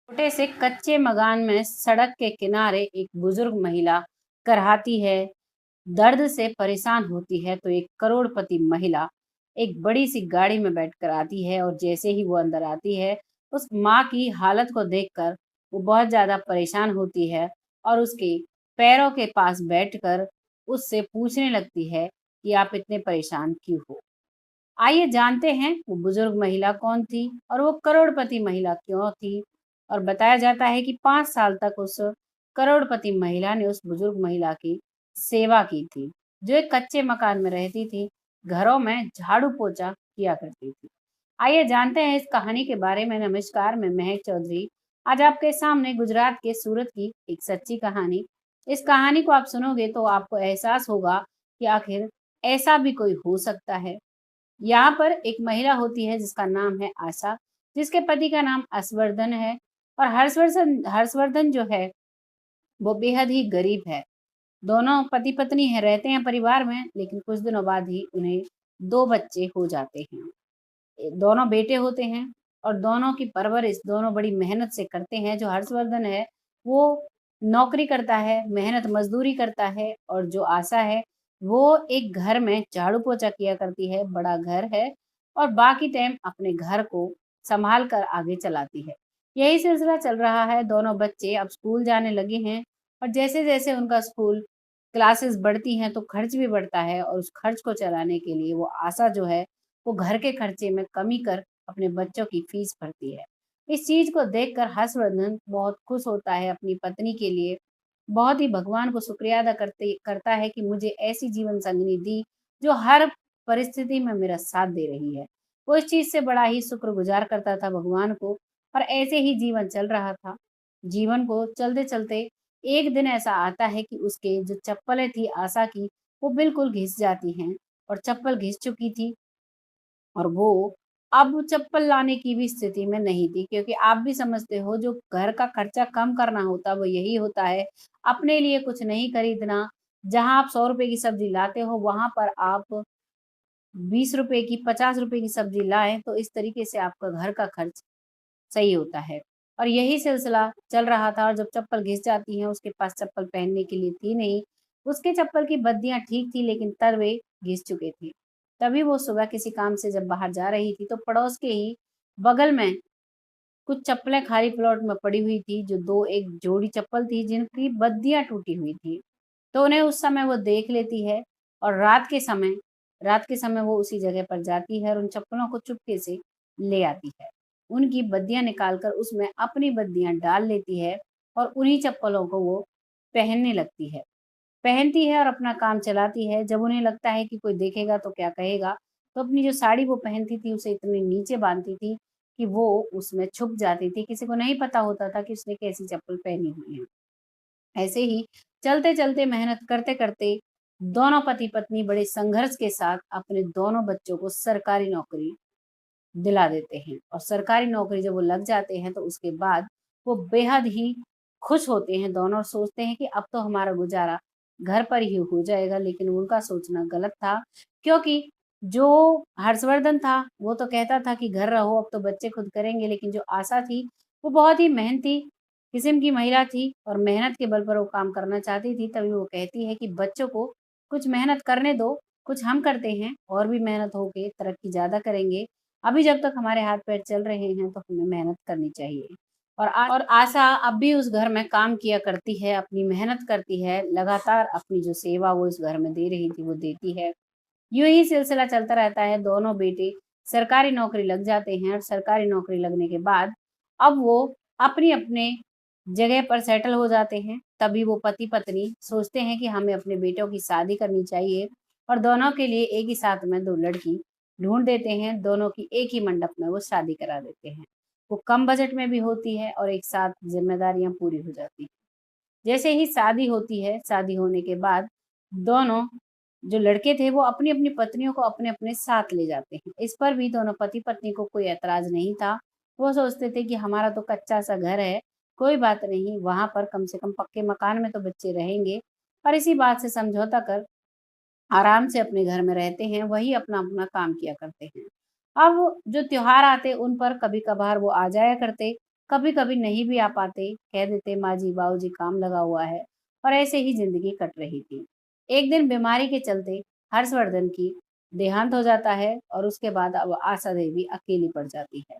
छोटे से कच्चे मकान में सड़क के किनारे एक बुजुर्ग महिला कराहती है, दर्द से परेशान होती है तो एक करोड़पति महिला एक बड़ी सी गाड़ी में बैठकर आती है और जैसे ही वो अंदर आती है, उस माँ की हालत को देखकर वो बहुत ज़्यादा परेशान होती है और उसके पैरों के पास बैठकर उससे पूछने लगती है कि आप इतने परेशान क्यों हो? आइए जानते हैं वो बुजुर्ग महिला कौन थी और वो करोड़पति महिला क्यों थी। और बताया जाता है कि 5 साल तक उस करोड़पति महिला ने उस बुजुर्ग महिला की सेवा की थी, जो एक कच्चे मकान में रहती थी, घरों में झाड़ू पोछा किया करती थी। आइए जानते हैं इस कहानी के बारे में। नमस्कार, मैं महक चौधरी आज आपके सामने गुजरात के सूरत की एक सच्ची कहानी। इस कहानी को आप सुनोगे तो आपको एहसास होगा कि आखिर ऐसा भी कोई हो सकता है। यहाँ पर एक महिला होती है जिसका नाम है आशा, जिसके पति का नाम हर्षवर्धन है। और हर्षवर्धन हर्षवर्धन जो है वो बेहद ही गरीब है। दोनों पति पत्नी है, रहते हैं परिवार में, लेकिन कुछ दिनों बाद ही उन्हें 2 बच्चे हो जाते हैं। दोनों बेटे होते हैं और दोनों की परवरिश दोनों बड़ी मेहनत से करते हैं। जो हर्षवर्धन है वो नौकरी करता है, मेहनत मजदूरी करता है, और जो आशा है वो एक घर में झाड़ू पोछा किया करती है, बड़ा घर है, और बाकी टाइम अपने घर को संभाल कर आगे चलाती है। यही सिलसिला चल रहा है। दोनों बच्चे अब स्कूल जाने लगे हैं और जैसे जैसे उनका स्कूल क्लासेस बढ़ती हैं तो खर्च भी बढ़ता है, और उस खर्च को चलाने के लिए वो आशा जो है वो घर के खर्चे में कमी कर अपने बच्चों की फीस भरती है। इस चीज को देखकर हर्षवर्धन बहुत खुश होता है अपनी पत्नी के लिए। बहुत ही भगवान को शुक्रिया अदा करता है कि मुझे ऐसी जीवन संगिनी दी जो हर परिस्थिति में मेरा साथ दे रही है। वो इस चीज से बड़ा ही शुक्रगुजार करता था भगवान को, और ऐसे ही जीवन चल रहा था। जीवन को चलते चलते एक दिन ऐसा आता है कि उसके जो चप्पलें थी आशा की, वो बिल्कुल घिस जाती हैं, और चप्पल घिस चुकी थी, और वो अब चप्पल लाने की भी स्थिति में नहीं थी, क्योंकि आप भी समझते हो जो घर का खर्चा कम करना होता है वो यही होता है, अपने लिए कुछ नहीं खरीदना। जहां आप 100 रुपए की सब्जी लाते हो वहां पर आप 20 रुपए की, 50 रुपए की सब्जी लाएं, तो इस तरीके से आपका घर का खर्च सही होता है। और यही सिलसिला चल रहा था, और जब चप्पल घिस जाती है, उसके पास चप्पल पहनने के लिए थी नहीं। उसके चप्पल की बद्दियां ठीक थी, लेकिन तलवे घिस चुके थे। तभी वो सुबह किसी काम से जब बाहर जा रही थी तो पड़ोस के ही बगल में कुछ चप्पलें खाली प्लॉट में पड़ी हुई थी, जो दो एक जोड़ी चप्पल थी जिनकी बद्दियां टूटी हुई थी। तो उन्हें उस समय वो देख लेती है, और रात के समय वो उसी जगह पर जाती है और उन चप्पलों को चुपके से ले आती है। उनकी बद्दियां निकालकर उसमें अपनी बद्दियां डाल लेती है, और उन्हीं चप्पलों को वो पहनने लगती है। पहनती है और अपना काम चलाती है। जब उन्हें लगता है कि कोई देखेगा तो क्या कहेगा, तो अपनी जो साड़ी वो पहनती थी उसे इतने नीचे बांधती थी कि वो उसमें छुप जाती थी। किसी को नहीं पता होता था कि उसने कैसी चप्पल पहनी हुई है। ऐसे ही चलते-चलते, मेहनत करते-करते दोनों पति-पत्नी बड़े संघर्ष के साथ अपने दोनों बच्चों को सरकारी नौकरी दिला देते हैं, और सरकारी नौकरी जब वो लग जाते हैं तो उसके बाद वो बेहद ही खुश होते हैं दोनों, और सोचते हैं कि अब तो हमारा गुजारा घर पर ही हो जाएगा। लेकिन उनका सोचना गलत था, क्योंकि जो हर्षवर्धन था वो तो कहता था कि घर रहो, अब तो बच्चे खुद करेंगे, लेकिन जो आशा थी वो बहुत ही मेहनती किस्म की महिला थी, और मेहनत के बल पर वो काम करना चाहती थी। तभी वो कहती है कि बच्चों को कुछ मेहनत करने दो, कुछ हम करते हैं और भी मेहनत होके तरक्की ज्यादा करेंगे। अभी जब तक हमारे हाथ पैर चल रहे हैं तो हमें मेहनत करनी चाहिए। और आशा अब भी उस घर में काम किया करती है, अपनी मेहनत करती है, लगातार अपनी जो सेवा वो इस घर में दे रही थी वो देती है। यूं ही सिलसिला चलता रहता है। दोनों बेटे सरकारी नौकरी लग जाते हैं, और सरकारी नौकरी लगने के बाद अब वो अपनी अपने जगह पर सेटल हो जाते हैं। तभी वो पति पत्नी सोचते हैं कि हमें अपने बेटों की शादी करनी चाहिए, और दोनों के लिए एक ही साथ में दो लड़की ढूंढ देते हैं। दोनों की एक ही मंडप में वो शादी करा देते हैं। वो कम बजट में भी होती है और एक साथ जिम्मेदारियां पूरी हो जाती हैं। जैसे ही शादी होती है, शादी होने के बाद दोनों जो लड़के थे वो अपनी अपनी पत्नियों को अपने अपने साथ ले जाते हैं। इस पर भी दोनों पति पत्नी को कोई ऐतराज नहीं था। वो सोचते थे कि हमारा तो कच्चा सा घर है, कोई बात नहीं, वहां पर कम से कम पक्के मकान में तो बच्चे रहेंगे। और इसी बात से समझौता कर आराम से अपने घर में रहते हैं, वही अपना अपना काम किया करते हैं। अब जो त्योहार आते उन पर कभी कभार वो आ जाया करते, कभी कभी नहीं भी आ पाते, कह देते माँ जी बाबूजी काम लगा हुआ है, और ऐसे ही जिंदगी कट रही थी। एक दिन बीमारी के चलते हर्षवर्धन की देहांत हो जाता है, और उसके बाद अब आशा देवी अकेली पड़ जाती है।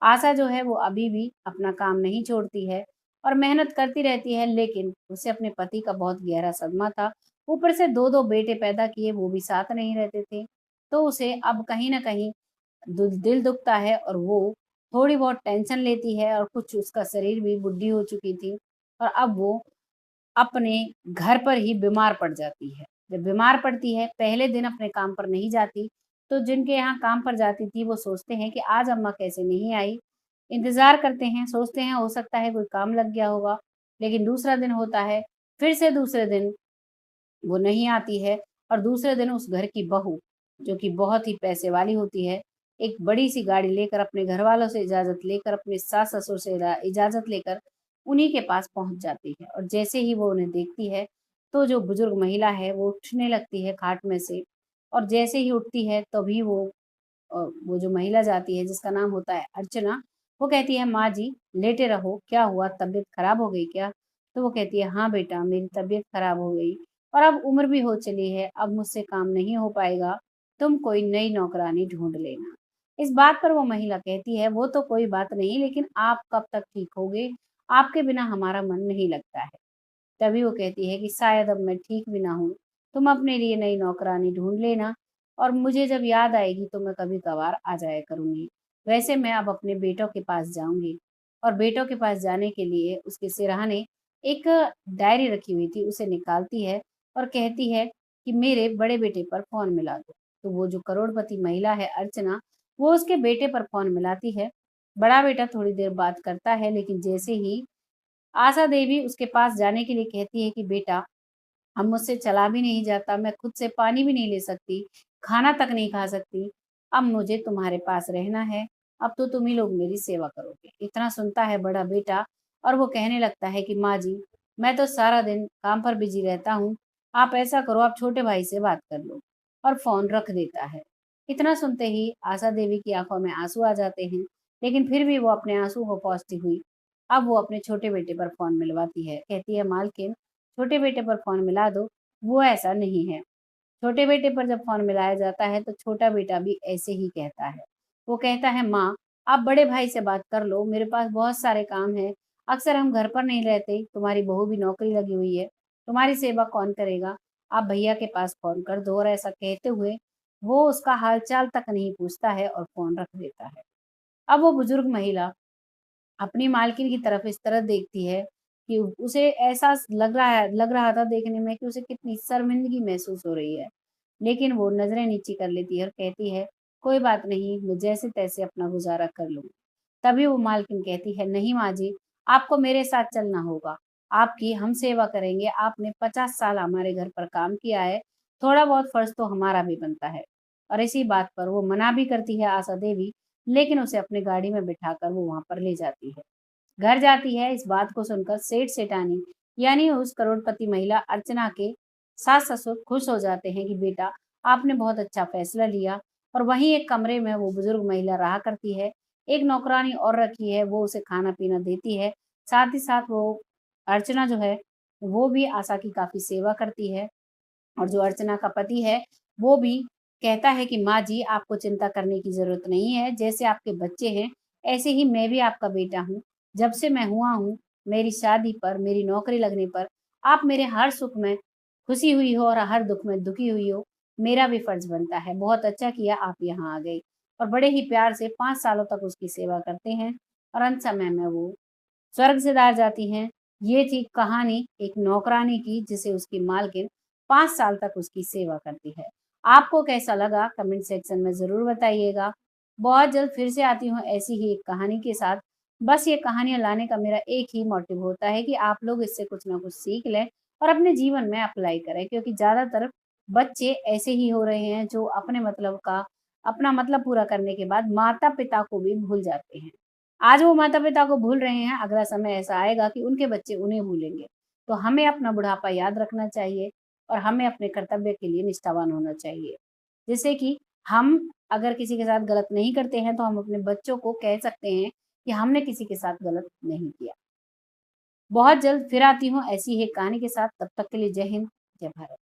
आशा जो है वो अभी भी अपना काम नहीं छोड़ती है और मेहनत करती रहती है, लेकिन उसे अपने पति का बहुत गहरा सदमा था। ऊपर से 2-2 बेटे पैदा किए, वो भी साथ नहीं रहते थे। तो उसे अब कहीं न कहीं दिल दुखता है, और वो थोड़ी बहुत टेंशन लेती है, और कुछ उसका शरीर भी बुढ़ी हो चुकी थी, और अब वो अपने घर पर ही बीमार पड़ जाती है। जब बीमार पड़ती है, पहले दिन अपने काम पर नहीं जाती, तो जिनके यहाँ काम पर जाती थी वो सोचते हैं कि आज अम्मा कैसे नहीं आई। इंतज़ार करते हैं, सोचते हैं हो सकता है कोई काम लग गया होगा, लेकिन दूसरा दिन होता है, फिर से दूसरे दिन वो नहीं आती है, और दूसरे दिन उस घर की बहू, जो कि बहुत ही पैसे वाली होती है, एक बड़ी-सी गाड़ी लेकर अपने घरवालों से इजाज़त लेकर, अपने सास-ससुर से इजाज़त लेकर उन्हीं के पास पहुँच जाती है। और जैसे ही वो उन्हें देखती है, तो जो बुजुर्ग महिला है वो उठने लगती है खाट में से, और जैसे ही उठती है तभी वो जो महिला जाती है जिसका नाम होता है अर्चना, वो कहती है, माँ जी लेटे रहो, क्या हुआ, तबीयत खराब हो गई क्या? तो वो कहती है, हाँ बेटा, मेरी तबीयत खराब हो गई, और अब उम्र भी हो चली है, अब मुझसे काम नहीं हो पाएगा, तुम कोई नई नौकरानी ढूंढ लेना। इस बात पर वो महिला कहती है, वो तो कोई बात नहीं, लेकिन आप कब तक ठीक होगे, आपके बिना हमारा मन नहीं लगता है। तभी वो कहती है कि शायद अब मैं ठीक भी ना हूँ, तुम अपने लिए नई नौकरानी ढूंढ लेना, और मुझे जब याद आएगी तो मैं कभी-कभार आ जाया करूँगी। वैसे मैं अब अपने बेटों के पास जाऊँगी। और बेटों के पास जाने के लिए उसके सिरहाने एक डायरी रखी हुई थी, उसे निकालती है और कहती है कि मेरे बड़े बेटे पर फ़ोन मिला दो। तो वो जो करोड़पति महिला है अर्चना, वो उसके बेटे पर फ़ोन मिलाती है। बड़ा बेटा थोड़ी देर बात करता है, लेकिन जैसे ही आशा देवी उसके पास जाने के लिए कहती है कि बेटा, अब मुझसे चला भी नहीं जाता, मैं खुद से पानी भी नहीं ले सकती, खाना तक नहीं खा सकती, अब मुझे तुम्हारे पास रहना है, अब तो तुम ही लोग मेरी सेवा करोगे। इतना सुनता है बड़ा बेटा, और वो कहने लगता है कि माँ जी, मैं तो सारा दिन काम पर बिजी रहता हूँ, आप ऐसा करो, आप छोटे भाई से बात कर लो, और फ़ोन रख देता है। इतना सुनते ही आशा देवी की आंखों में आंसू आ जाते हैं, लेकिन फिर भी वो अपने आंसू को पोंछती हुई अब वो अपने छोटे बेटे पर फ़ोन मिलवाती है। कहती है, मालकिन, छोटे बेटे पर फ़ोन मिला दो। वो ऐसा नहीं है। छोटे बेटे पर जब फ़ोन मिलाया जाता है तो छोटा बेटा भी ऐसे ही कहता है। वो कहता है, माँ, आप बड़े भाई से बात कर लो, मेरे पास बहुत सारे काम हैं। अक्सर हम घर पर नहीं रहते, तुम्हारी बहू भी नौकरी लगी हुई है, तुम्हारी सेवा कौन करेगा? आप भैया के पास फ़ोन कर दो। और ऐसा कहते हुए वो उसका हाल-चाल तक नहीं पूछता है और फ़ोन रख देता है। अब वो बुजुर्ग महिला अपनी मालकिन की तरफ इस तरह देखती है कि उसे एहसास लग रहा था देखने में कि उसे कितनी शर्मिंदगी महसूस हो रही है। लेकिन वो नज़रें नीची कर लेती है और कहती है, कोई बात नहीं, मैं जैसे-तैसे अपना गुज़ारा कर लूँगी। तभी वो मालकिन कहती है, नहीं माँ जी, आपको मेरे साथ चलना होगा। आपकी हम सेवा करेंगे, आपने 50 साल हमारे घर पर काम किया है, थोड़ा बहुत फ़र्ज़ तो हमारा भी बनता है। और इसी बात पर वो मना भी करती है आशा देवी, लेकिन उसे अपनी गाड़ी में बिठाकर वो वहाँ पर ले जाती है। घर जाती है, इस बात को सुनकर सेठ-सेठानी यानी उस करोड़पति महिला अर्चना के सास-ससुर खुश हो जाते हैं कि बेटा, आपने बहुत अच्छा फैसला लिया। और वहीं एक कमरे में वो बुजुर्ग महिला रहा करती है। एक नौकरानी और रखी है, वो उसे खाना-पीना देती है। साथ ही साथ वो अर्चना जो है, वो भी आशा की काफ़ी सेवा करती है। और जो अर्चना का पति है, वो भी कहता है कि माँ जी, आपको चिंता करने की ज़रूरत नहीं है, जैसे आपके बच्चे हैं, ऐसे ही मैं भी आपका बेटा हूँ। जब से मैं हुआ हूँ, मेरी शादी पर, मेरी नौकरी लगने पर, आप मेरे हर सुख में खुशी हुई हो और हर दुःख में दुखी हुई हो, मेरा भी फ़र्ज़ बनता है। बहुत अच्छा किया आप यहाँ आ गई। और बड़े ही प्यार से 5 सालों तक उसकी सेवा करते हैं, और अंत समय में वो स्वर्ग सिधार जाती हैं। ये थी कहानी एक नौकरानी की, जिसे उसकी मालकिन 5 साल तक उसकी सेवा करती है। आपको कैसा लगा कमेंट सेक्शन में ज़रूर बताइएगा। बहुत जल्द फिर से आती हूँ ऐसी ही एक कहानी के साथ। बस ये कहानियाँ लाने का मेरा एक ही मोटिव होता है कि आप लोग इससे कुछ ना कुछ सीख लें और अपने जीवन में अप्लाई करें, क्योंकि ज़्यादातर बच्चे ऐसे ही हो रहे हैं जो अपना मतलब पूरा करने के बाद माता-पिता को भी भूल जाते हैं। आज वो माता-पिता को भूल रहे हैं, अगला समय ऐसा आएगा कि उनके बच्चे उन्हें भूलेंगे। तो हमें अपना बुढ़ापा याद रखना चाहिए, और हमें अपने कर्तव्य के लिए निष्ठावान होना चाहिए। जिससे कि हम अगर किसी के साथ गलत नहीं करते हैं, तो हम अपने बच्चों को कह सकते हैं कि हमने किसी के साथ गलत नहीं किया। बहुत जल्द फिर आती हूँ ऐसी ही एक कहानी के साथ, तब तक के लिए जय हिंद, जय भारत।